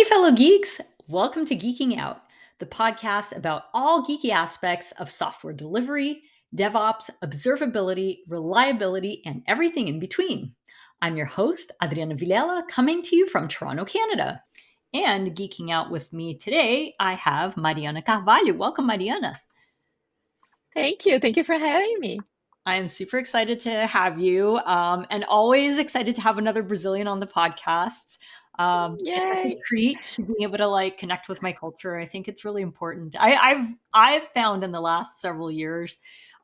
fellow geeks. Welcome to Geeking Out, the podcast about all geeky aspects of software delivery, DevOps, observability, reliability, and everything in between. I'm your host, Adriana Villela, coming to you from Toronto, Canada. And geeking out with me today, I have Mariana Carvalho. Welcome, Mariana. Thank you. Thank you for having me. I am super excited to have you, and always excited to have another Brazilian on the podcast. It's like a Yay. treat to be able to connect with my culture. I think it's really important. I've found in the last several years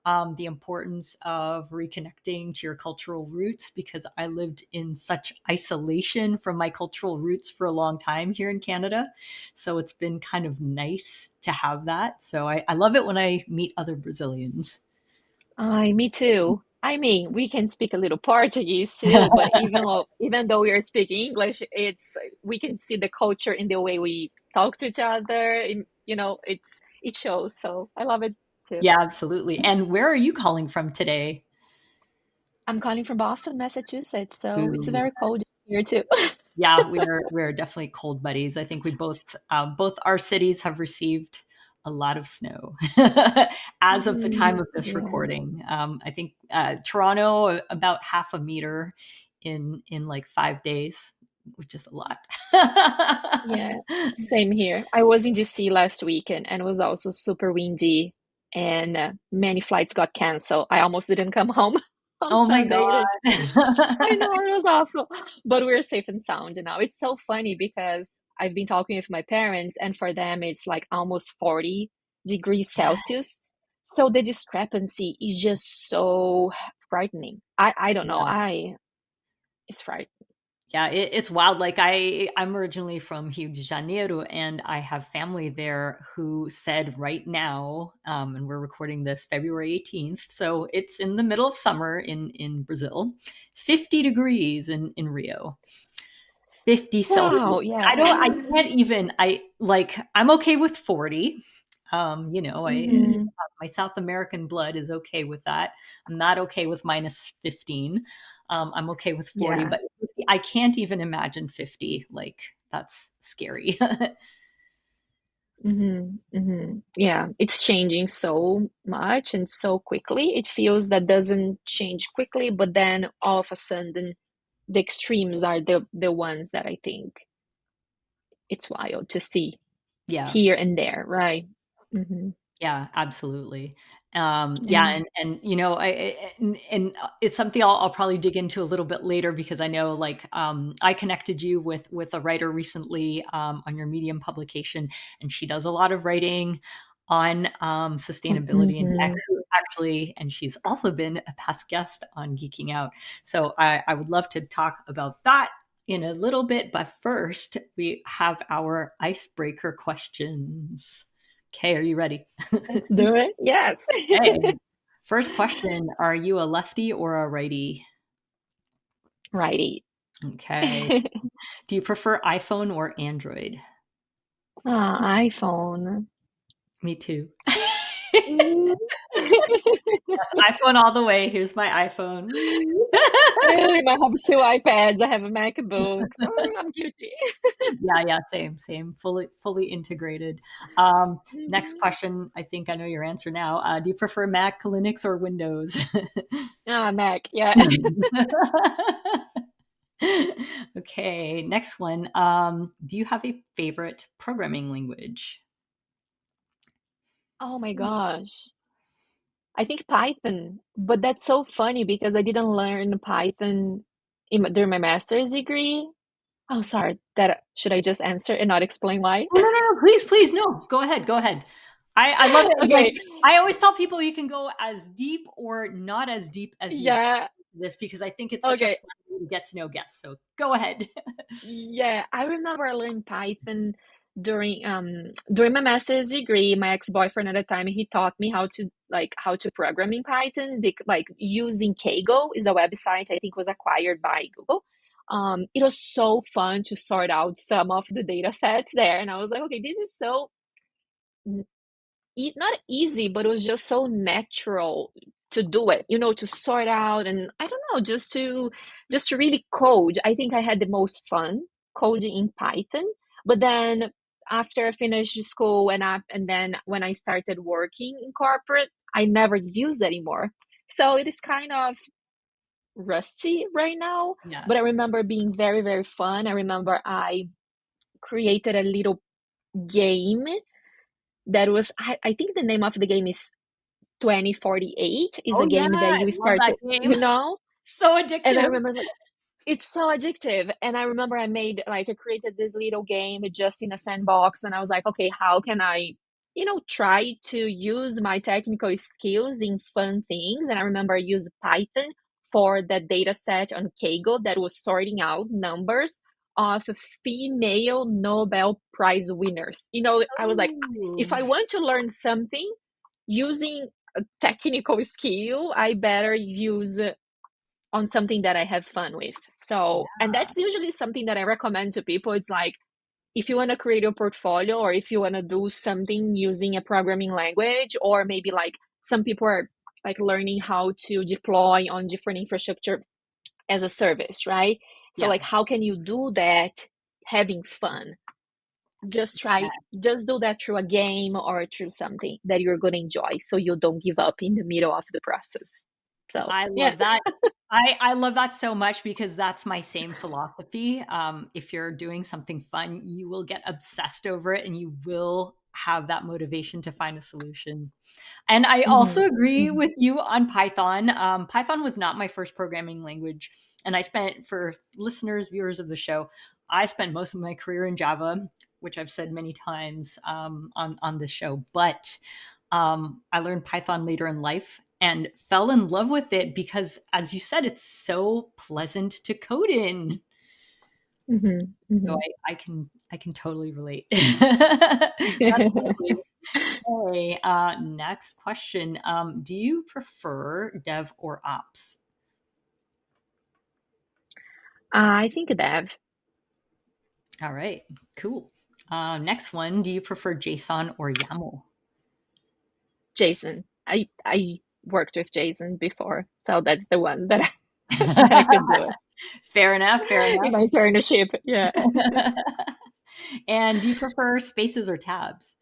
the importance of reconnecting to your cultural roots, because I lived in such isolation from my cultural roots for a long time here in Canada. So it's been kind of nice to have that. So I love it when I meet other Brazilians. Me too. I mean, we can speak a little Portuguese too, but even though we are speaking English, we can see the culture in the way we talk to each other. It shows. So I love it too. Yeah, absolutely. And where are you calling from today? I'm calling from Boston, Massachusetts, so it's Ooh. very cold here too. Yeah, we're definitely cold buddies. I think we both our cities have received a lot of snow as of the time of this Yeah. recording. I think Toronto about half a meter in like 5 days, which is a lot. Yeah, same here. I was in DC last weekend and it was also super windy and many flights got canceled. I almost didn't come home on Oh my Sunday. God. I know it was awful, but we're safe and sound now. It's so funny because I've been talking with my parents and for them it's like almost 40 degrees Celsius. So the discrepancy is just so frightening. I don't know. Yeah. It's frightening. Yeah, it's wild. Like I'm originally from Rio de Janeiro, and I have family there who said right now, and we're recording this February 18th, so it's in the middle of summer in Brazil, 50 degrees in Rio, 50 Celsius. Wow, I yeah. don't, I can't even. I'm okay with 40. Mhm. My South American blood is okay with that. I'm not okay with minus 15. I'm okay with 40, Yeah. but 50, I can't even imagine 50. Like, that's scary. Yeah, it's changing so much and so quickly. It feels that doesn't change quickly, but then all of a sudden the extremes are the ones that I think it's wild to see Yeah. here and there, right? Hmm. Yeah, absolutely. Yeah, Yeah. and it's something I'll probably dig into a little bit later, because I know, I connected you with a writer recently on your Medium publication, and she does a lot of writing on sustainability and tech, Hmm. actually, and she's also been a past guest on Geeking Out. So I would love to talk about that in a little bit, but first we have our icebreaker questions. Okay, are you ready? Let's do it. Yes. Okay. First question, are you a lefty or a righty? Righty. Okay. Do you prefer iPhone or Android? iPhone. Me too. Mm. Yes, iPhone all the way. Here's my iPhone. I have two iPads. I have a MacBook. I'm guilty. Yeah, same. Fully integrated. Next Mhm. question. I think I know your answer now. Do you prefer Mac, Linux, or Windows? Mac, yeah. Okay, next one. Do you have a favorite programming language? Oh my gosh. I think Python, but that's so funny because I didn't learn Python during my master's degree. Oh, sorry. That should I just answer and not explain why? Oh, no, please, no. Go ahead. I love it. Like, Okay. I always tell people you can go as deep or not as deep as you Yeah. this, because I think it's such a Okay. fun way to get to know guests. So go ahead. Yeah, I remember I learned Python during my master's degree. My ex-boyfriend at the time, he taught me how to program in Python, like using Kaggle is a website I think was acquired by Google. It was so fun to sort out some of the data sets there, and I was like, okay, this is so not easy, but it was just so natural to do it, to sort out and I don't know, just to really code. I think I had the most fun coding in Python, But then after I finished school and then when I started working in corporate, I never used it anymore. So it is kind of rusty right now, Yeah. but I remember being very, very fun. I remember I created a little game that was, I think the name of the game is 2048, is Oh a yeah, game that I you love start that to, game. So and I addictive. remember like it's so addictive. And I remember I created this little game just in a sandbox. And I was like, okay, how can I, try to use my technical skills in fun things? And I remember I used Python for that data set on Kaggle that was sorting out numbers of female Nobel Prize winners. I was like, Oh, if I want to learn something using a technical skill, I better use on something that I have fun with. So, and yeah. that's usually something that I recommend to people. It's like, if you want to create a portfolio or if you want to do something using a programming language, or maybe like some people are like learning how to deploy on different infrastructure as a service, right? So, Yeah. like, how can you do that having fun? Yeah. Just do that through a game or through something that you're going to enjoy so you don't give up in the middle of the process. So, I yeah. love that. I love that so much because that's my same philosophy. If you're doing something fun, you will get obsessed over it and you will have that motivation to find a solution. And I Mm-hmm. also agree Mm-hmm. with you on Python. Python was not my first programming language. And I spent, for listeners, viewers of the show, I spent most of my career in Java, which I've said many times on this show. But I learned Python later in life and fell in love with it because, as you said, it's so pleasant to code in. Mm-hmm. So Mm-hmm. I can totally relate. That's lovely. Okay, next question. Do you prefer dev or ops? I think Dev, All right, cool. Next one. Do you prefer JSON or YAML? Jason. I worked with Jason before, so that's the one that that I could do it Fair enough. Fair in my internship. Yeah, enough. And do you prefer spaces or tabs?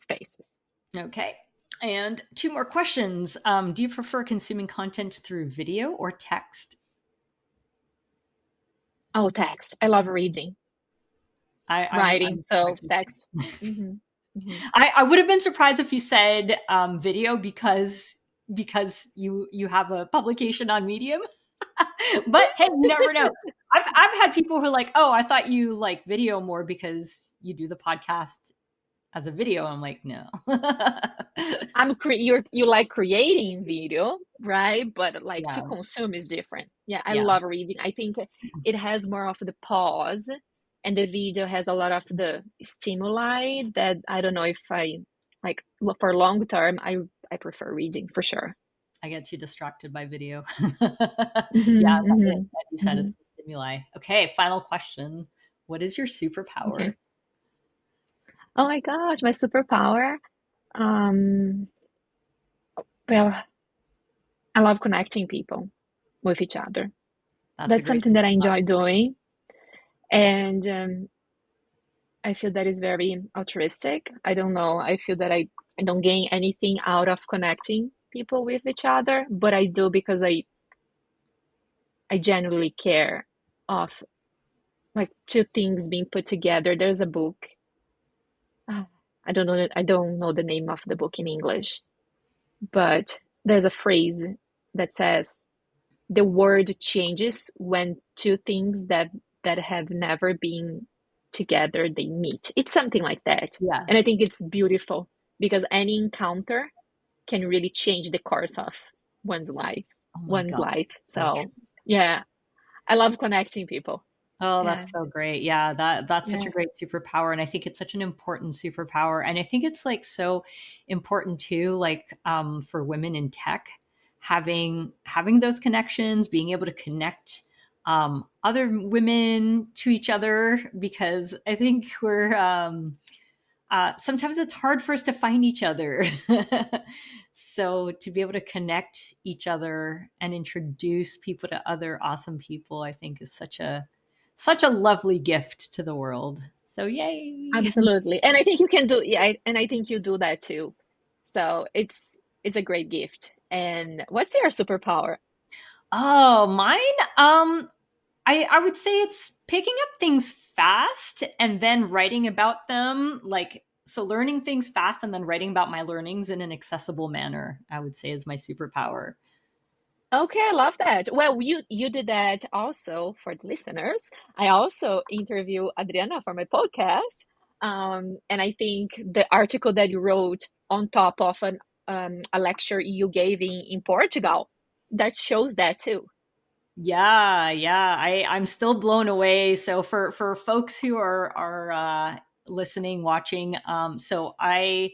spaces. Okay. And two more questions. Do you prefer consuming content through video or text? Oh, text. I love reading, I'm writing. So surprised. text. Mm-hmm. Mm-hmm. I would have been surprised if you said video because you have a publication on Medium. But hey, you never know. I've had people who are like, oh, I thought you like video more because you do the podcast as a video. I'm like, no. You like creating video, right? But like to Yeah, consume is different. Yeah, I yeah, love reading. I think it has more of the pause, and the video has a lot of the stimuli that I don't know if I like for long term. I prefer reading for sure. I get too distracted by video. Yeah, Hmm. as Hmm. you said, Hmm. it's the stimuli. Okay, final question. What is your superpower? Okay. Oh my gosh, my superpower. Um, well, I love connecting people with each other. That's a That's great something that I superpower. enjoy doing, and I feel that is very altruistic. I don't know. I feel that I don't gain anything out of connecting people with each other, but I do because I genuinely care of like two things being put together. There's a book. ah, I don't know the name of the book in English, but there's a phrase that says the world changes when two things that have never been together they meet. It's something like that. Yeah. And I think it's beautiful because any encounter can really change the course of one's life Oh my one's God. life. So true. So yeah, I love connecting people. Oh, Yeah. that's so great. Yeah, that's such a Yeah. great superpower. And I think it's such an important superpower. And I think it's like so important too, like for women in tech, having those connections, being able to connect other women to each other, because I think we're sometimes it's hard for us to find each other. So to be able to connect each other and introduce people to other awesome people, I think is such a lovely gift to the world. So yay. Absolutely. And I think you can do, yeah, and I think you do that too. So it's a great gift. And what's your superpower? Oh, mine. I would say it's picking up things fast and then writing about them. Like, so learning things fast and then writing about my learnings in an accessible manner, I would say is my superpower. Okay, I love that. Well, you did that also for the listeners. I also interview Adriana for my podcast, and I think the article that you wrote on top of a lecture you gave in Portugal that shows that too. Yeah, yeah. I'm still blown away. So for folks who are listening, watching, so I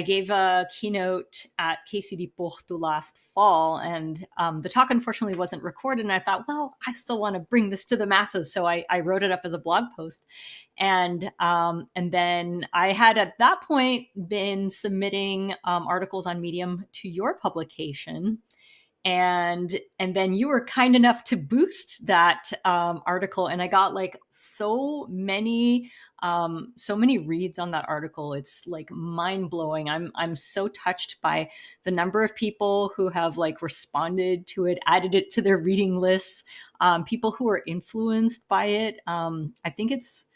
gave a keynote at KCD Porto last fall, and the talk unfortunately wasn't recorded. And I thought, well, I still want to bring this to the masses, so I wrote it up as a blog post, and then I had at that point been submitting articles on Medium to your publication, and then you were kind enough to boost that article, and I got like so many reads on that article. It's like mind-blowing. I'm so touched by the number of people who have like responded to it, added it to their reading lists, people who are influenced by it. I think it's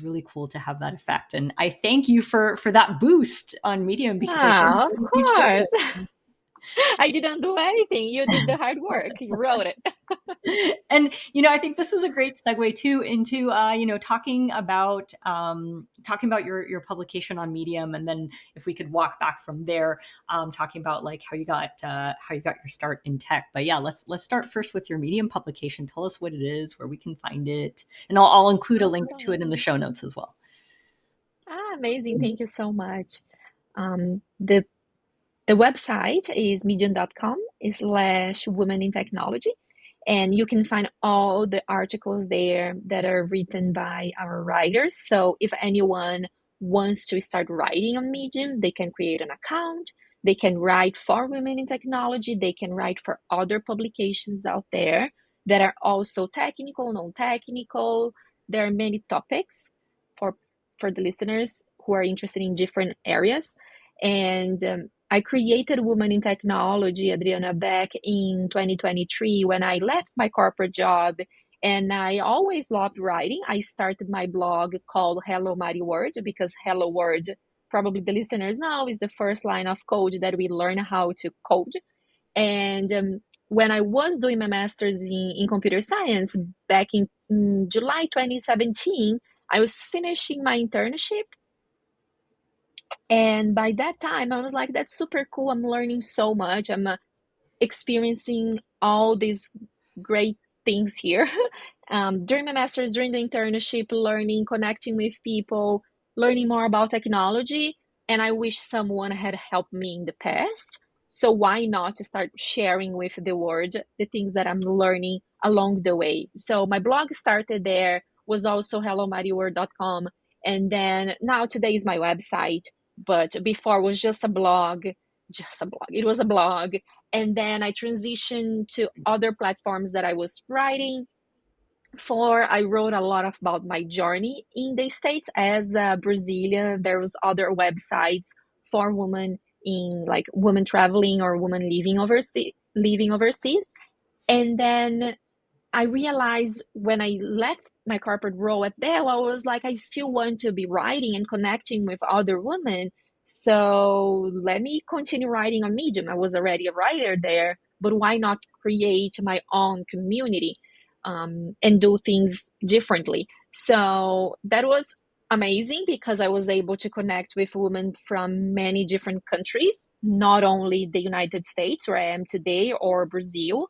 really cool to have that effect, and I thank you for that boost on Medium, because I think it Ah, of made a huge course. difference. I didn't do anything. You did the hard work. You wrote it. And I think this is a great segue too into talking about your publication on Medium, and then if we could walk back from there, talking about like how you got your start in tech. But yeah, let's start first with your Medium publication. Tell us what it is, where we can find it, and I'll include a link to it in the show notes as well. Ah, amazing. Thank you so much. The website is medium.com/women in technology, and you can find all the articles there that are written by our writers. So if anyone wants to start writing on Medium, they can create an account. They can write for women in technology. They can write for other publications out there that are also technical, non-technical. There are many topics for the listeners who are interested in different areas. And I created Women in Technology, Adriana, back in 2023 when I left my corporate job. And I always loved writing. I started my blog called Hello Mighty World, because Hello World, probably the listeners know, is the first line of code that we learn how to code. And when I was doing my master's in computer science back in July 2017, I was finishing my internship, and by that time, I was like, that's super cool. I'm learning so much. I'm experiencing all these great things here. During my master's, during the internship, learning, connecting with people, learning more about technology. And I wish someone had helped me in the past. So why not to start sharing with the world the things that I'm learning along the way? So my blog started there, was also hellomightyworld.com. And then now today is my website, but before was just a blog, just a blog. It was a blog. And then I transitioned to other platforms that I was writing for. I wrote a lot about my journey in the States as a Brazilian. There was other websites for women in, like, women traveling or women living overseas. And then I realized when I left my corporate role at Dell, I was like, I still want to be writing and connecting with other women. So let me continue writing on Medium. I was already a writer there, but why not create my own community, and do things differently? So that was amazing because I was able to connect with women from many different countries, not only the United States, where I am today, or Brazil.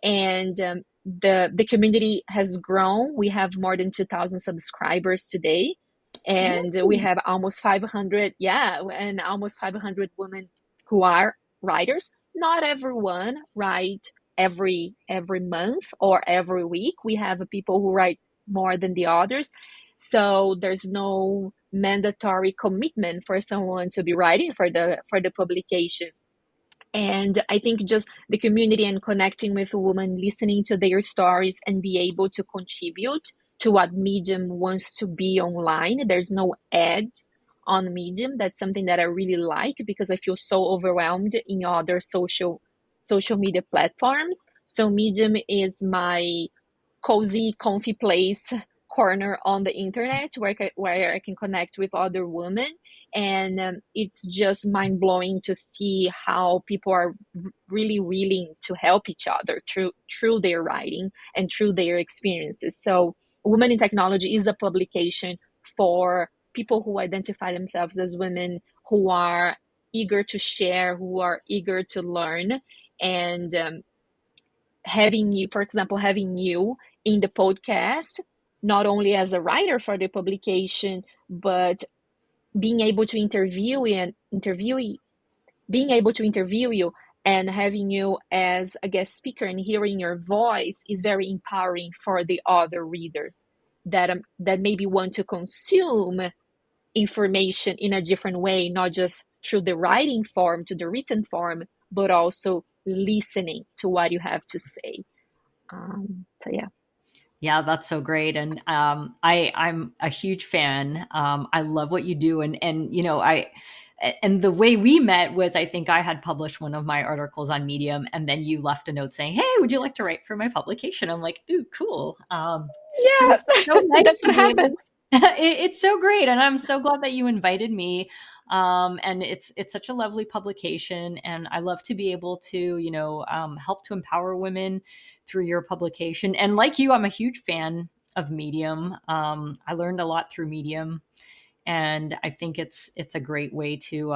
And the community has grown. We have more than 2,000 subscribers today, and we Yay. have almost 500, yeah, and almost 500 women who are writers. Not everyone write every month or every week. We have people who write more than the others, so there's no mandatory commitment for someone to be writing for the publication. And I think just the community and connecting with a woman, listening to their stories and be able to contribute to what Medium wants to be online. There's no ads on Medium. That's something that I really like because I feel so overwhelmed in other social media platforms. So Medium is my cozy, comfy place corner on the internet where I can connect with other women. And it's just mind blowing to see how people are really willing to help each other through their writing and through their experiences. So, Women in Technology is a publication for people who identify themselves as women, who are eager to share, who are eager to learn. And having you, for example, having you in the podcast, not only as a writer for the publication, but being able to being able to interview you and having you as a guest speaker and hearing your voice is very empowering for the other readers that maybe want to consume information in a different way, not just through the writing form to the written form, but also listening to what you have to say. So yeah. Yeah, that's so great, and I'm a huge fan. I love what you do, and and the way we met was I think I had published one of my articles on Medium, and then you left a note saying, "Hey, would you like to write for my publication?" I'm like, "Ooh, cool." Yes, It's so nice that's to what be able. happens. It's so great, and I'm so glad that you invited me. And it's such a lovely publication, and I love to be able to help to empower women through your publication. And like you, I'm a huge fan of Medium. I learned a lot through Medium, and I think it's a great way to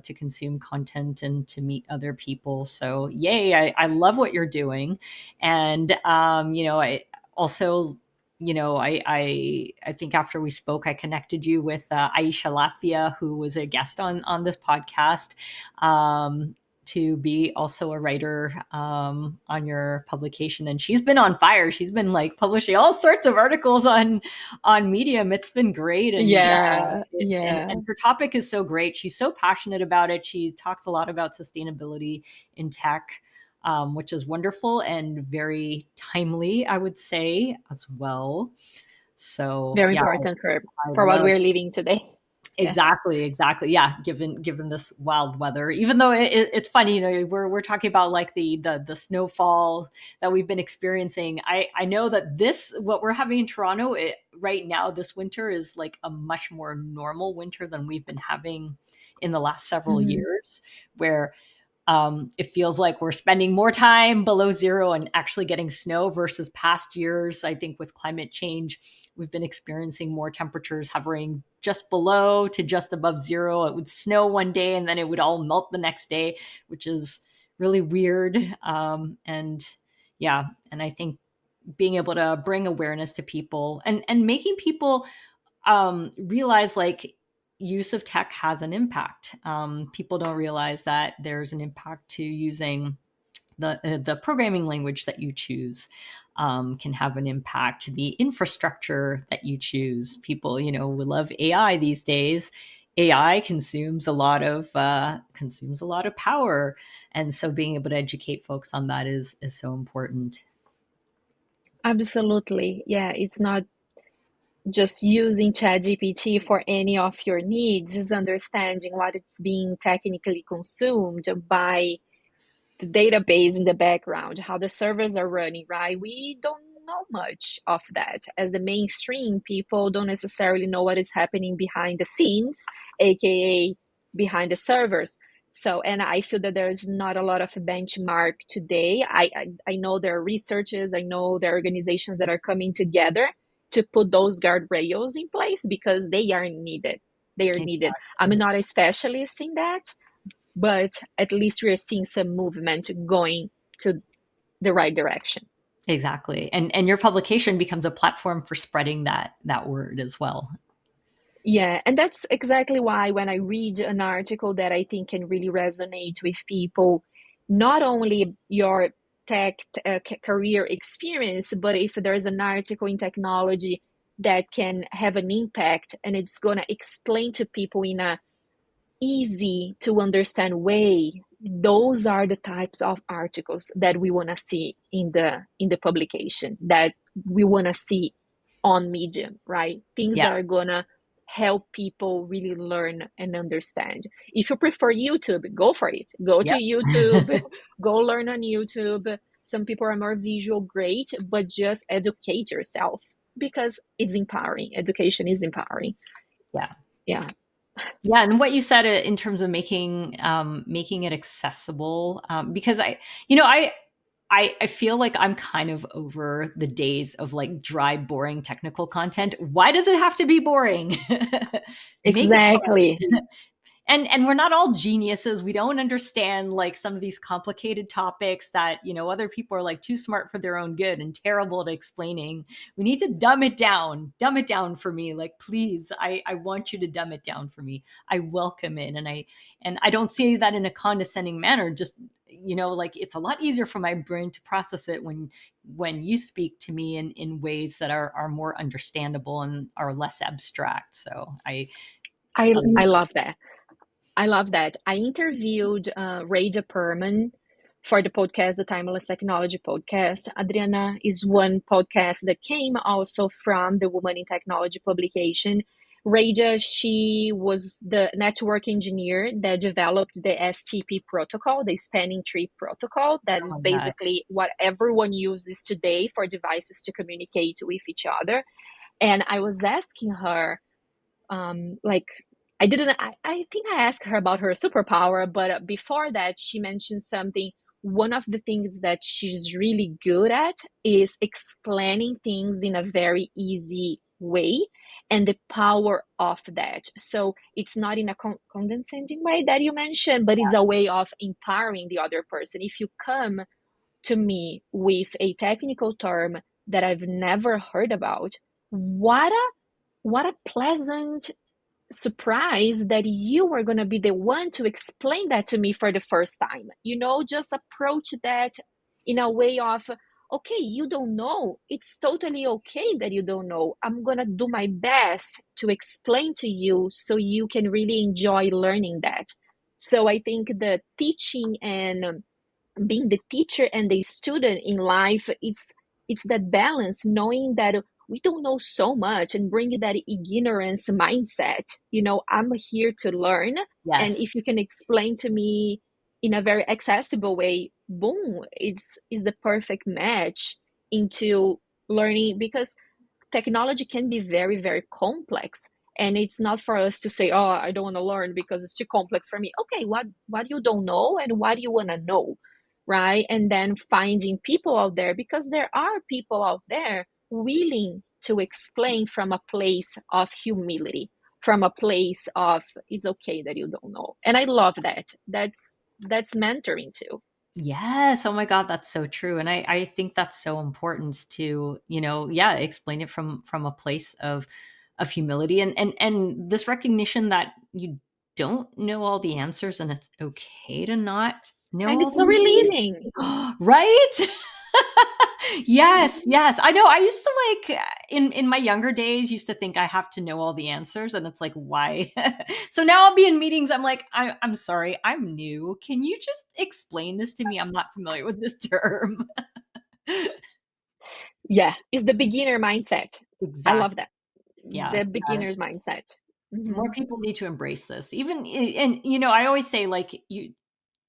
to consume content and to meet other people. So yay, I love what you're doing. And I also, I think after we spoke, I connected you with Aisha Lafia, who was a guest on this podcast, to be also a writer on your publication. And she's been on fire. She's been like publishing all sorts of articles on Medium. It's been great. And Yeah, and, yeah. and her topic is so great. She's so passionate about it. She talks a lot about sustainability in tech, which is wonderful and very timely, I would say, as well. So Very yeah, important I for what love. we're living today. Yeah. Exactly. Yeah, given this wild weather, even though it's funny, we're talking about like the snowfall that we've been experiencing. I know that this what we're having in Toronto right now this winter is like a much more normal winter than we've been having in the last several Mhm. years, where it feels like we're spending more time below zero and actually getting snow versus past years. I think with climate change, we've been experiencing more temperatures hovering just below to just above zero. It would snow one day and then it would all melt the next day, which is really weird. And yeah, and I think being able to bring awareness to people and making people realize like use of tech has an impact. People don't realize that there's an impact to using the programming language that you choose. Can have an impact. The infrastructure that you choose. People, we love AI these days. AI consumes a lot of power, and so being able to educate folks on that is so important. Absolutely. Yeah, it's not just using ChatGPT for any of your needs, it's understanding what it's being technically consumed by the database in the background, how the servers are running, right? We don't know much of that. As the mainstream, people don't necessarily know what is happening behind the scenes, aka behind the servers. So, and I feel that there's not a lot of benchmark today. I know there are researchers, I know there are organizations that are coming together to put those guardrails in place because they are needed. They are needed. I'm not a specialist in that, but at least we're seeing some movement going to the right direction. Exactly. And your publication becomes a platform for spreading that word as well. Yeah, and that's exactly why when I read an article that I think can really resonate with people, not only your tech career experience, but if there's an article in technology that can have an impact and it's going to explain to people in a easy to understand way, those are the types of articles that we want to see in the publication, that we want to see on Medium, right? Things Yeah. that are gonna help people really learn and understand. If you prefer YouTube, go for it. Go to Yep. YouTube, go learn on YouTube. Some people are more visual, great, but just educate yourself because it's empowering. Education is empowering. Yeah. Yeah, Yeah, and what you said in terms of making it accessible, because I feel like I'm kind of over the days of like dry, boring technical content. Why does it have to be boring? Make it exactly. fun. And we're not all geniuses. We don't understand like some of these complicated topics that, other people are like too smart for their own good and terrible at explaining. We need to dumb it down. Dumb it down for me. Like, please, I want you to dumb it down for me. I welcome it. And I don't say that in a condescending manner. Just, like it's a lot easier for my brain to process it when you speak to me in ways that are more understandable and are less abstract. So I love that. I love that. I interviewed Rada Perman for the podcast, the Timeless Technology podcast. Adriana is one podcast that came also from the Woman in Technology publication. Rada, she was the network engineer that developed the STP protocol, the spanning tree protocol. That oh is my God. basically what everyone uses today for devices to communicate with each other. And I was asking her, like I think I asked her about her superpower, but before that she mentioned something. One of the things that she's really good at is explaining things in a very easy way, and the power of that. So it's not in a condescending way that you mentioned, but it's a way of empowering the other person. If you come to me with a technical term that I've never heard about, what a pleasant surprised that you were going to be the one to explain that to me for the first time. Just approach that in a way of, okay, you don't know. It's totally okay that you don't know. I'm going to do my best to explain to you so you can really enjoy learning that. So I think the teaching and being the teacher and the student in life, it's that balance, knowing that we don't know so much and bring that ignorance mindset. I'm here to learn, and Yes. if you can explain to me in a very accessible way, boom, it's the perfect match into learning, because technology can be very, very complex. And it's not for us to say, oh, I don't want to learn because it's too complex for me. Okay, what you don't know and what you want to know, right? And then finding people out there, because there are people out there willing to explain from a place of humility, from a place of it's okay that you don't know. And I love that. That's mentoring too. Yes. Oh my God, that's so true. And I think that's so important to, yeah, explain it from a place of humility and this recognition that you don't know all the answers and it's okay to not know And all it's the so relieving. answers. Right? Yes, yes. I know. I used to like in my younger days used to think I have to know all the answers and it's like why? So now I'll be in meetings I'm like I'm sorry, I'm new. Can you just explain this to me? I'm not familiar with this term. Yeah, it's the beginner mindset. I Exactly. love that. Yeah. The Yeah. beginner's mindset. More Hmm. people need to embrace this. Even and I always say like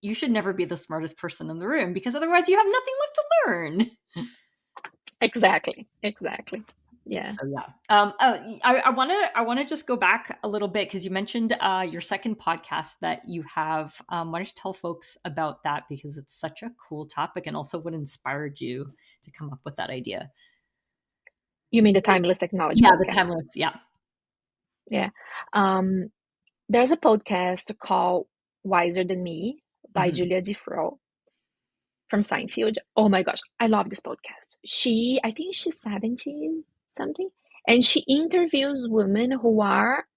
you should never be the smartest person in the room because otherwise you have nothing left to learn. Exactly. Exactly. Yeah. So yeah, I want to just go back a little bit because you mentioned your second podcast that you have. Why don't you tell folks about that because it's such a cool topic and also what inspired you to come up with that idea? You mean the Timeless Technology Yeah, the podcast? timeless. Yeah. Yeah. Um, there's a podcast called Wiser Than Me by Hmm. Julia DeFro from Seinfeld. Oh my gosh, I love this podcast. I think she's 17 something, and she interviews women who are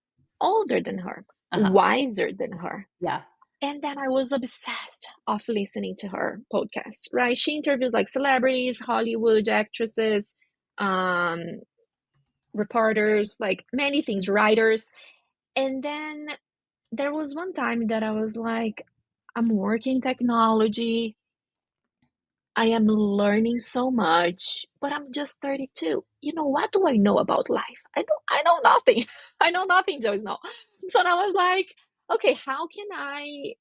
older than her, Uh-huh. wiser than her. Yeah. And then I was obsessed of listening to her podcast, right? She interviews like celebrities, Hollywood actresses, um, reporters, like many things, writers. And then there was one time that I was like, I'm working technology. I am learning so much, but I'm just 32. What do I know about life? I know nothing. I know nothing, Joe Snow. So I was like, okay, how can I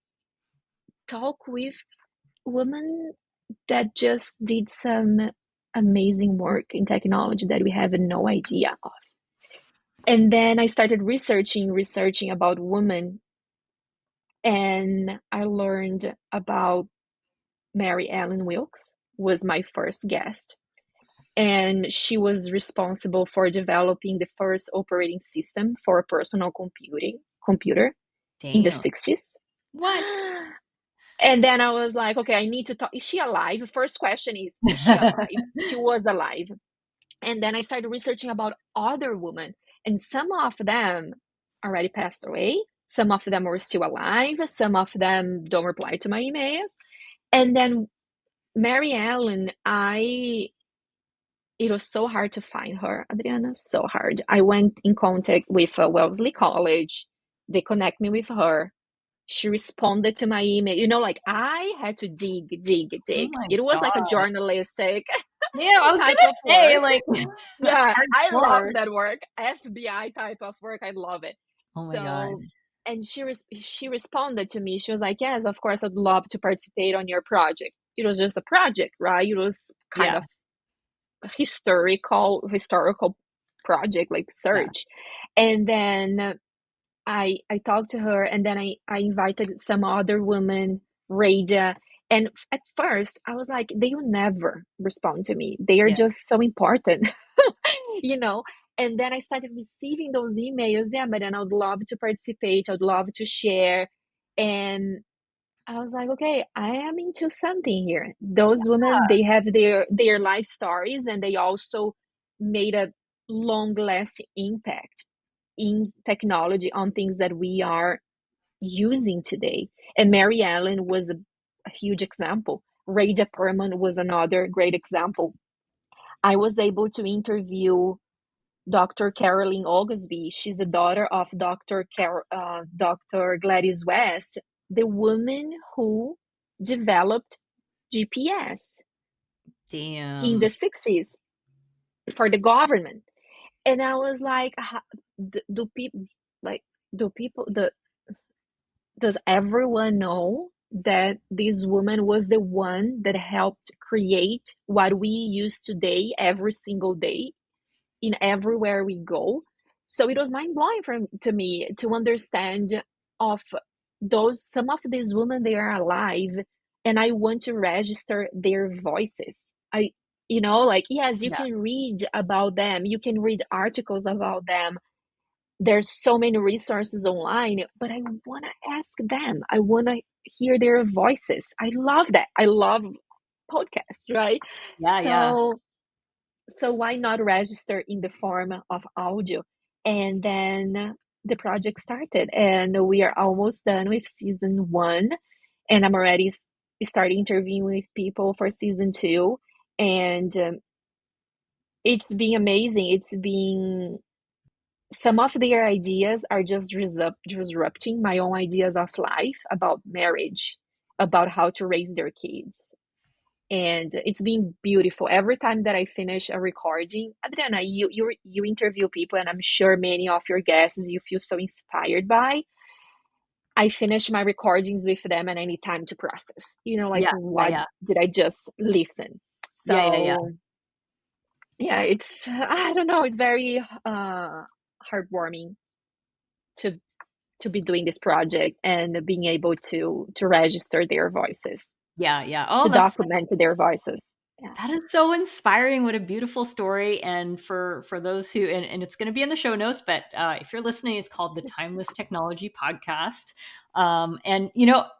talk with women that just did some amazing work in technology that we have no idea of? And then I started researching about women, and I learned about Mary Ellen Wilkes was my first guest. And she was responsible for developing the first operating system for a personal computer in the Damn. 60s. What? And then I was like, okay, I need to talk. Is she alive? First question is she alive? She was alive. And then I started researching about other women, and some of them already passed away. Some of them were still alive. Some of them don't reply to my emails. And then Mary Ellen, it was so hard to find her, Adriana, so hard. I went in contact with Wellesley College. They connect me with her. She responded to my email. Like I had to dig, dig, Oh dig. my It was like a god. journalistic Yeah, I was type gonna of say, work. like, that's Yeah, I love hardcore. that work. FBI type of work. I love it. Oh my god. So, and she responded to me. She was like, "Yes, of course, I'd love to participate on your project." It was just a project, right? It was kind Yeah, of historical project, like yeah, search. And then I talked to her, and then I invited some other women, Raja. And at first I was like, they will never respond to me, they are yeah, just so important. you know and then I started receiving those emails. Yeah, but then I would love to participate, I would love to share. And I was like, okay, I am into something here. Those women, they have their life stories, and they also made a long lasting impact in technology on things that we are using today. And Mary Ellen was a huge example. Raja Perman was another great example. I was able to interview Dr. Caroline Oglesby. She's the daughter of Dr. Gladys West, the woman who developed GPS in damn. the 60s for the government. And I was like, do people like do people the does everyone know that this woman was the one that helped create what we use today every single day in everywhere we go? So it was mind blowing to me to understand of those some of these women, they are alive, and I want to register their voices. Like, yes, you Yeah, can read about them, you can read articles about them. There's so many resources online, but I want to ask them. I want to hear their voices. I love that. I love podcasts, right? yeah, yeah, So why not register in the form of audio? And then the project started, and we are almost done with season 1, and I'm already starting interviewing with people for season 2. And it's been amazing. It's been Some of their ideas are just disrupting my own ideas of life, about marriage, about how to raise their kids. And it's been beautiful. Every time that I finish a recording, Adriana, you interview people, and I'm sure many of your guests you feel so inspired by. I finish my recordings with them, and I need time to process. Like, yeah, yeah, what yeah, did I just listen? yeah, yeah, yeah. So yeah, I don't know, it's very heartwarming to be doing this project and being able to register their voices, Yeah, yeah. to Oh, that's document their voices. Yeah. that is so inspiring. What a beautiful story. And for those who and it's going to be in the show notes, but if you're listening, it's called the Timeless Technology Podcast. And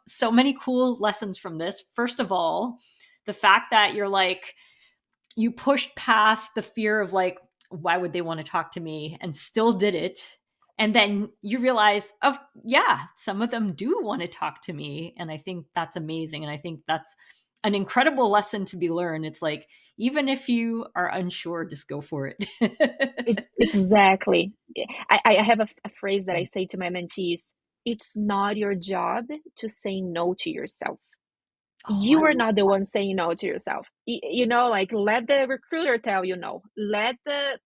so many cool lessons from this. First of all, the fact that you're like you pushed past the fear of like, why would they want to talk to me, and still did it. And then you realize, oh yeah, some of them do want to talk to me. And I think that's amazing. And I think that's an incredible lesson to be learned. It's like, even if you are unsure, just go for it. It's exactly. I have a phrase that I say to my mentees. It's not your job to say no to yourself. Oh, I You are love not the one saying no to yourself. You know, like let the recruiter tell you no. Let the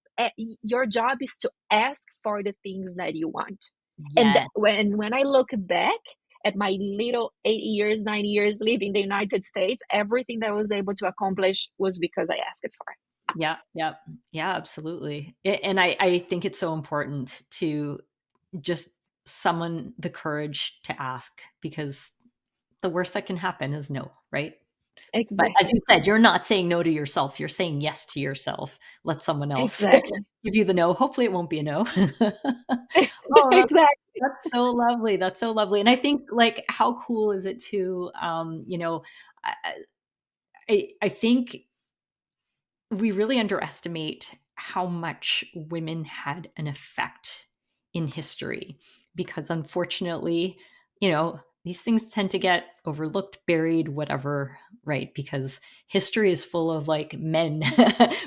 your job is to ask for the things that you want. And yes. when I look back at my little 8 years, 9 years living in the United States, everything that I was able to accomplish was because I asked for it. Yeah, yeah, yeah, absolutely. And I think it's so important to just summon the courage to ask, because the worst that can happen is no, right? But as you Exactly. said, you're not saying no to yourself. You're saying yes to yourself. Let someone else Exactly. give you the no. Hopefully, it won't be a no. Oh, Exactly. that's so lovely. That's so lovely. And I think, like, how cool is it to, I, I think we really underestimate how much women had an effect in history, because unfortunately, these things tend to get overlooked, buried, whatever, right? Because history is full of like men.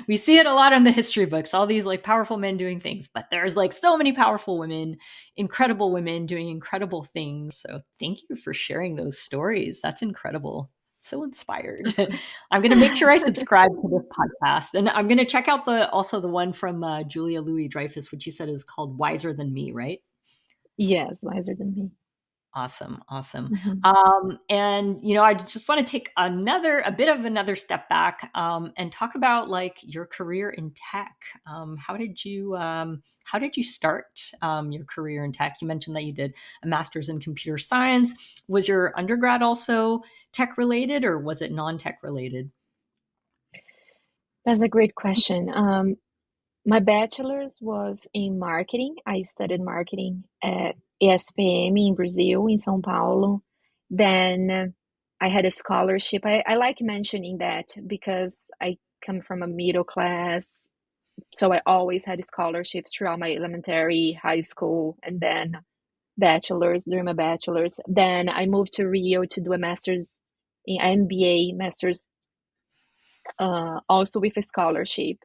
We see it a lot in the history books, all these like powerful men doing things, but there's like so many powerful women, incredible women doing incredible things. So thank you for sharing those stories. That's incredible. So inspired. I'm going to make sure I subscribe to this podcast, and I'm going to check out the one from Julia Louis Dreyfus, which you said is called "Wiser Than Me," right? Yes, wiser than me. Awesome, awesome. Mhm. And I just want to take a bit of another step back, and talk about like your career in tech. How did you start your career in tech? You mentioned that you did a master's in computer science. Was your undergrad also tech related, or was it non-tech related? That's a great question. My bachelor's was in marketing. I studied marketing at ESPM in Brazil, in São Paulo. Then I had a scholarship. I like mentioning that because I come from a middle class, so I always had scholarships throughout my elementary, high school, and then bachelor's during my bachelor's. Then I moved to Rio to do a master's in MBA, master's also with a scholarship.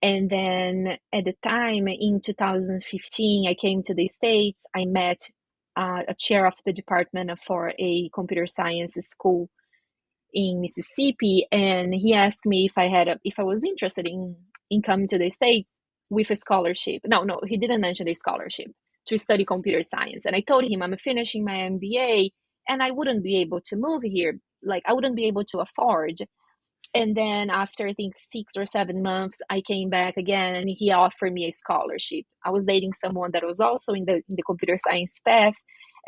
And then at the time in 2015, I came to the States. I met a chair of the department for a computer science school in Mississippi, and he asked me if I was interested in coming to the States with a scholarship. No, no, he didn't mention the scholarship to study computer science. And I told him I'm finishing my MBA and I wouldn't be able to move here. Like I wouldn't be able to afford. And then after I think 6 or 7 months, I came back again and he offered me a scholarship. I was dating someone that was also in the computer science path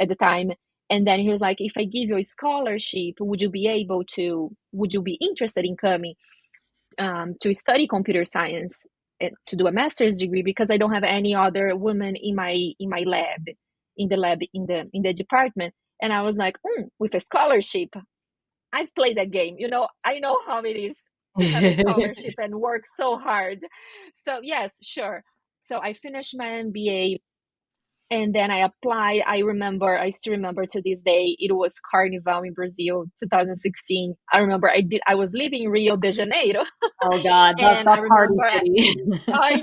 at the time. And then he was like, if I give you a scholarship, would you be interested in coming to study computer science to do a master's degree? Because I don't have any other woman in my lab, in the department. And I was like, with a scholarship, I've played that game. I know how it is to have a scholarship and work so hard. So yes, sure. So I finished my MBA and then I applied. I still remember to this day, it was Carnival in Brazil, 2016. I remember I was living in Rio de Janeiro. Oh God, And I that party remember I city.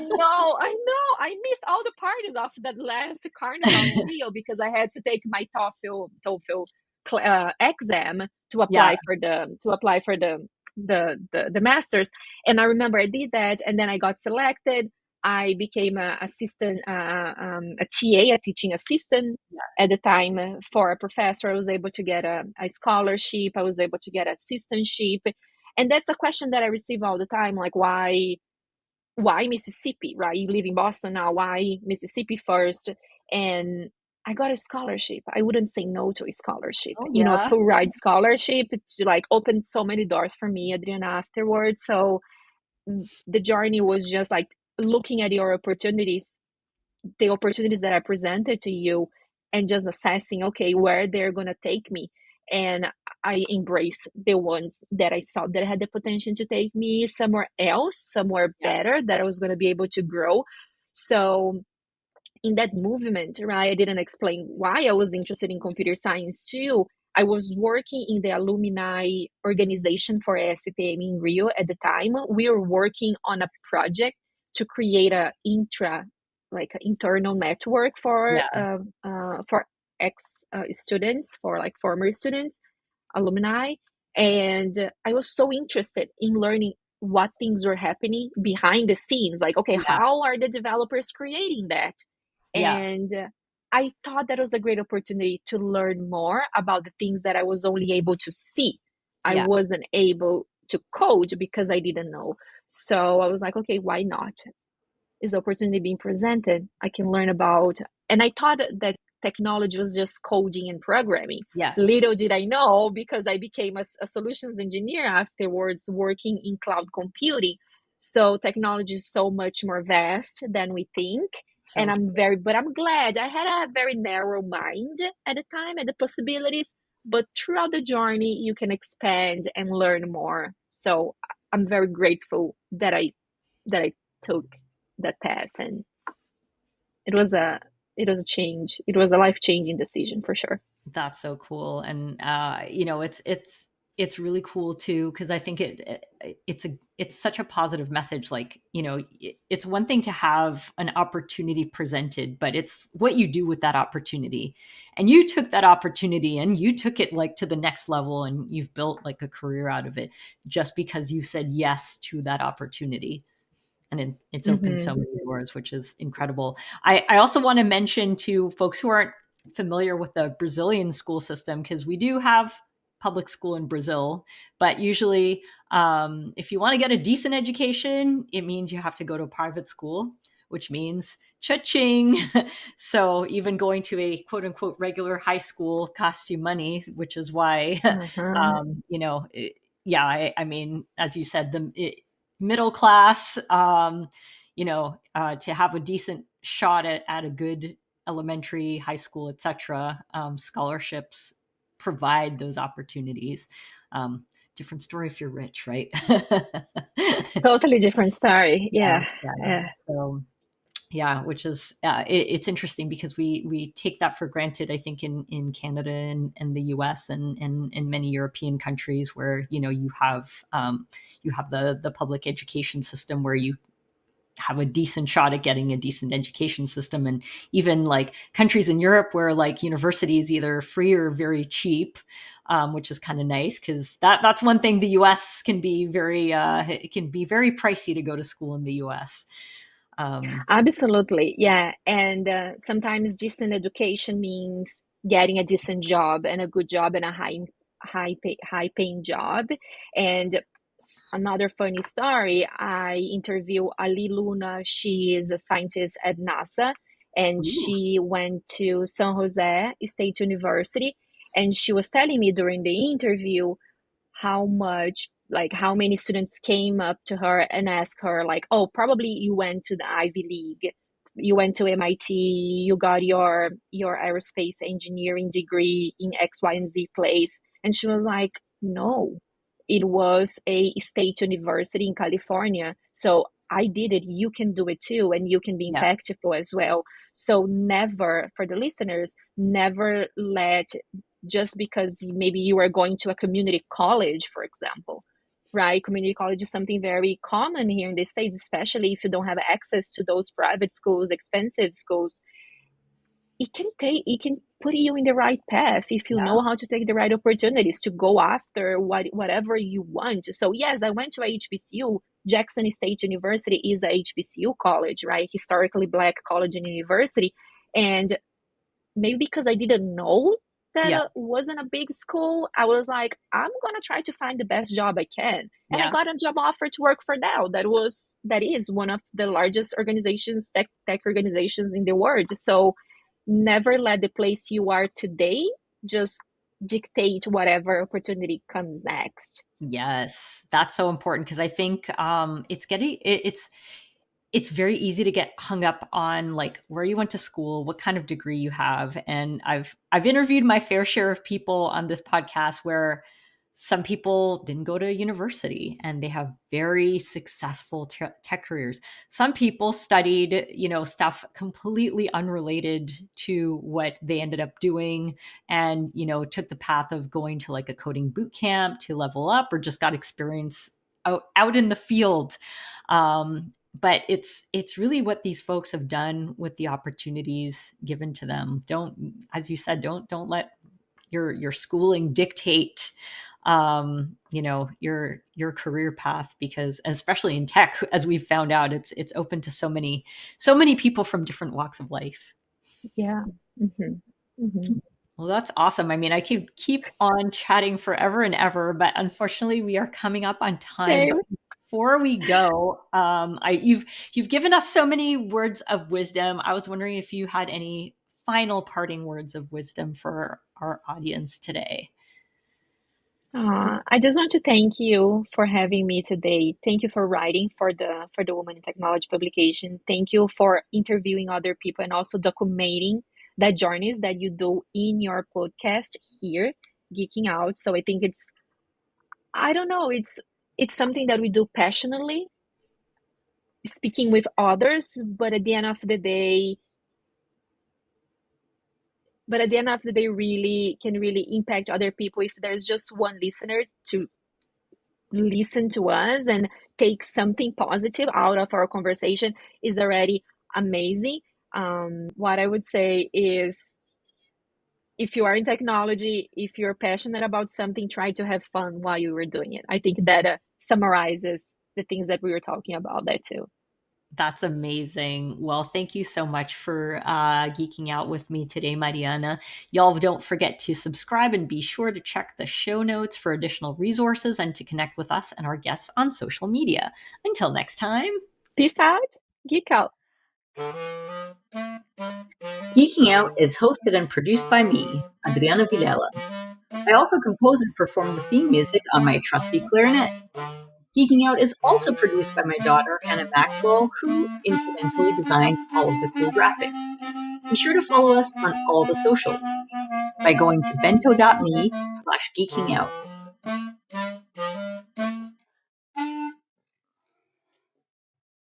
know, I know. I missed all the parties of that last carnival in Rio because I had to take my TOEFL exam to Yeah, apply for the masters. And I remember I did that, and then I got selected. I became a TA, a teaching assistant at the time for a professor. I was able to get a scholarship. I was able to get assistantship, and that's a question that I receive all the time, like why Mississippi, right? You live in Boston now. Why Mississippi first? And I got a scholarship. I wouldn't say no to a scholarship. oh A yeah, full ride scholarship to like open so many doors for me, Adriana, afterwards. So the journey was just like looking at your opportunities, the opportunities that I presented to you, and just assessing, okay, where they're gonna take me. And I embrace the ones that I saw that had the potential to take me somewhere else, somewhere yeah, better, that I was gonna be able to grow. So in that movement, right, I didn't explain why I was interested in computer science too. I was working in the alumni organization for SPM in Rio at the time. We were working on a project to create like an internal network yeah. for ex students, for like former students, alumni. And I was so interested in learning what things were happening behind the scenes. Like, okay, Yeah. how are the developers creating that? Yeah. And I thought that was a great opportunity to learn more about the things that I was only able to see. I Yeah. wasn't able to code because I didn't know. So I was like, okay, why not? Is opportunity being presented? I can learn about, and I thought that technology was just coding and programming. Yeah. Little did I know, because I became a solutions engineer afterwards, working in cloud computing. So technology is so much more vast than we think. And So but I'm glad I had a very narrow mind at the time at the possibilities. But throughout the journey, you can expand and learn more. So I'm very grateful that I took that path, and it was a it was a life-changing decision for sure. that's so cool. And it's really cool too, because I think it's such a positive message. Like, it's one thing to have an opportunity presented, but it's what you do with that opportunity. And you took that opportunity and you took it like to the next level, and you've built like a career out of it just because you said yes to that opportunity. And it's opened Mm-hmm. so many doors, which is incredible. I also want to mention to folks who aren't familiar with the Brazilian school system, because we do have public school in Brazil, but usually, if you want to get a decent education, it means you have to go to a private school, which means cha-ching. So even going to a quote unquote regular high school costs you money, which is why, Uh-huh. yeah, I mean, as you said, middle class, to have a decent shot at a good elementary, high school, etc. Scholarships provide those opportunities. Um, Different story if you're rich, right? Totally different story. Yeah, Yeah. yeah, yeah. Yeah. So yeah, which is it's interesting because we take that for granted. I think in Canada and the U.S. and in many European countries where you have the public education system where you have a decent shot at getting a decent education system, and even like countries in Europe where like university is either free or very cheap, which is kind of nice because that's one thing. The U.S. can be it can be very pricey to go to school in the U.S. Um, Absolutely. Yeah. And sometimes decent education means getting a decent job, and a good job, and a high paying job. And another funny story, I interview Ali Luna. She is a scientist at NASA, and Ooh, she went to San Jose State University. And she was telling me during the interview how much, like, how many students came up to her and asked her, like, oh, probably you went to the Ivy League, you went to MIT, you got your aerospace engineering degree in X, Y, and Z place. And she was like, no, it was a state university in California. So I did it. You can do it too, and you can be yeah, impactful as well. So never, for the listeners, never let, just because maybe you are going to a community college, for example, right? Community college is something very common here in the States, especially if you don't have access to those private schools, expensive schools. It can put you in the right path if you yeah, know how to take the right opportunities to go after whatever you want. So yes, I went to a HBCU. Jackson State University is a HBCU college, right? Historically Black college and university. And maybe because I didn't know that yeah, it wasn't a big school, I was like, I'm gonna try to find the best job I can. And I yeah. got a job offer to work for Dow. That is one of the largest organizations, tech organizations in the world. So never let the place you are today just dictate whatever opportunity comes next. Yes, that's so important because I think it's very easy to get hung up on like where you went to school, what kind of degree you have. And I've interviewed my fair share of people on this podcast where some people didn't go to university and they have very successful tech careers. Some people studied, stuff completely unrelated to what they ended up doing, and, took the path of going to like a coding boot camp to level up, or just got experience out in the field. But it's really what these folks have done with the opportunities given to them. Don't, as you said, don't let your schooling dictate your career path, because especially in tech, as we've found out, it's open to so many people from different walks of life. Yeah. Hmm. Hmm. Well, that's awesome. I mean, I could keep on chatting forever and ever, but unfortunately, we are coming up on time. But Same. before we go, you've given us so many words of wisdom. I was wondering if you had any final parting words of wisdom for our audience today. I just want to thank you for having me today. Thank you for writing for the Woman in Technology publication. Thank you for interviewing other people and also documenting the journeys that you do in your podcast here, Geeking Out. So I think I don't know, it's something that we do passionately, speaking with others, but at the end of the day, really can really impact other people if there's just one listener to listen to us and take something positive out of our conversation is already amazing. What I would say is, if you are in technology, if you're passionate about something, try to have fun while you were doing it. I think that summarizes the things that we were talking about there too. That's amazing. Well, thank you so much for geeking out with me today, Mariana. Y'all don't forget to subscribe and be sure to check the show notes for additional resources and to connect with us and our guests on social media. Until next time. Peace out. Geek out. Geeking Out is hosted and produced by me, Adriana Vilela. I also compose and perform the theme music on my trusty clarinet. Geeking Out is also produced by my daughter, Hannah Maxwell, who incidentally designed all of the cool graphics. Be sure to follow us on all the socials by going to bento.me/geekingout.